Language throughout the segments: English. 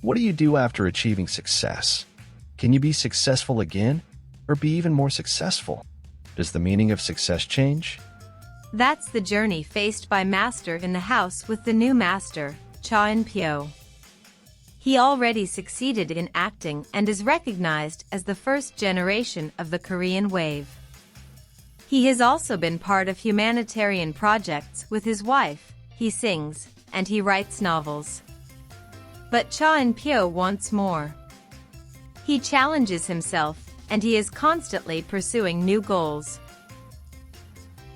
What do you do after achieving success? Can you be successful again, or be even more successful? Does the meaning of success change? That's the journey faced by Master in the house with the new master, In Pyo. He already succeeded in acting and is recognized as the first generation of the Korean wave. He has also been part of humanitarian projects with his wife. He sings, and he writes novels. But In Pyo wants more. He challenges himself, and he is constantly pursuing new goals.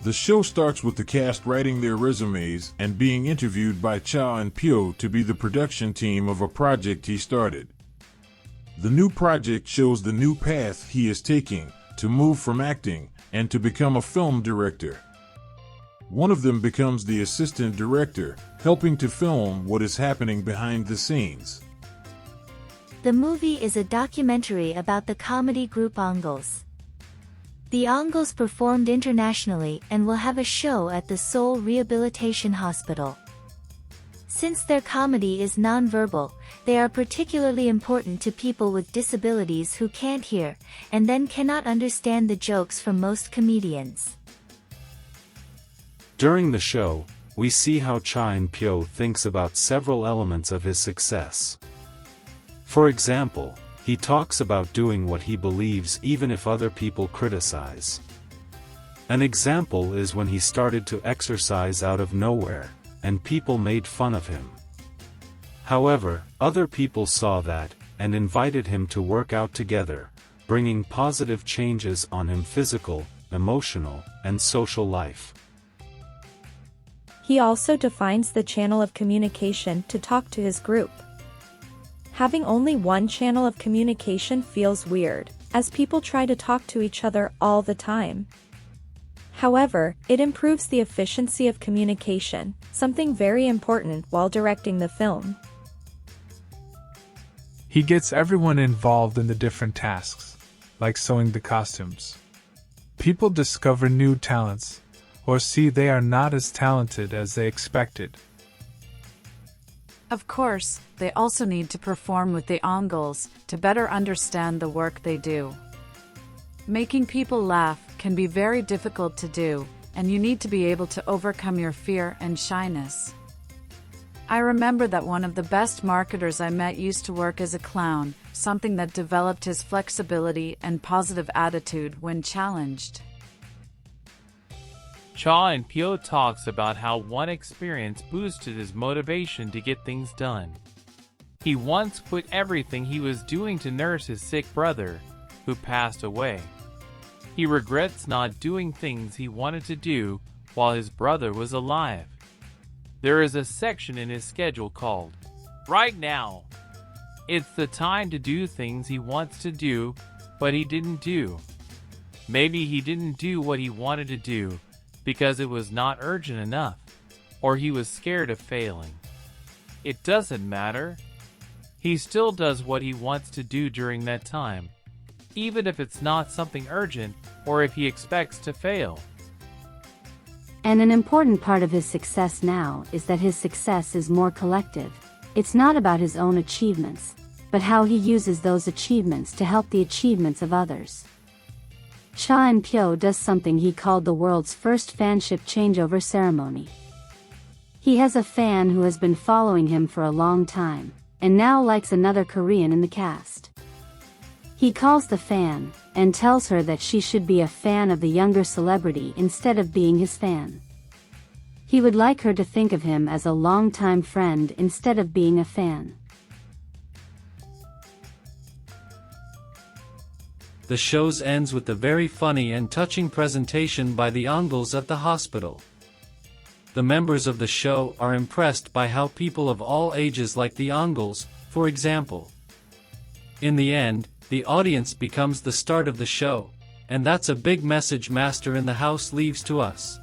The show starts with the cast writing their resumes and being interviewed by In Pyo to be the production team of a project he started. The new project shows the new path he is taking to move from acting and to become a film director. One of them becomes the assistant director, helping to film what is happening behind the scenes. The movie is a documentary about the comedy group Ongles. The Ongles performed internationally and will have a show at the Seoul Rehabilitation Hospital. Since their comedy is nonverbal, they are particularly important to people with disabilities who can't hear, and then cannot understand the jokes from most comedians. During the show, we see how In Pyo thinks about several elements of his success. For example, he talks about doing what he believes even if other people criticize. An example is when he started to exercise out of nowhere, and people made fun of him. However, other people saw that, and invited him to work out together, bringing positive changes on him physical, emotional, and social life. He also defines the channel of communication to talk to his group. Having only one channel of communication feels weird, as people try to talk to each other all the time. However, it improves the efficiency of communication, something very important while directing the film. He gets everyone involved in the different tasks, like sewing the costumes. People discover new talents, or see they are not as talented as they expected. Of course, they also need to perform with the Ongles to better understand the work they do. Making people laugh can be very difficult to do, and you need to be able to overcome your fear and shyness. I remember that one of the best marketers I met used to work as a clown, something that developed his flexibility and positive attitude when challenged. In Pyo talks about how one experience boosted his motivation to get things done. He once quit everything he was doing to nurse his sick brother, who passed away. He regrets not doing things he wanted to do while his brother was alive. There is a section in his schedule called, "Right Now." It's the time to do things he wants to do, but he didn't do. Maybe he didn't do what he wanted to do because it was not urgent enough, or he was scared of failing. It doesn't matter. He still does what he wants to do during that time, even if it's not something urgent or if he expects to fail. And an important part of his success now is that his success is more collective. It's not about his own achievements, but how he uses those achievements to help the achievements of others. In Pyo does something he called the world's first fanship changeover ceremony. He has a fan who has been following him for a long time, and now likes another Korean in the cast. He calls the fan, and tells her that she should be a fan of the younger celebrity instead of being his fan. He would like her to think of him as a longtime friend instead of being a fan. The show ends with a very funny and touching presentation by the Ongles at the hospital. The members of the show are impressed by how people of all ages like the Ongles, for example. In the end, the audience becomes the start of the show, and that's a big message Master in the House leaves to us.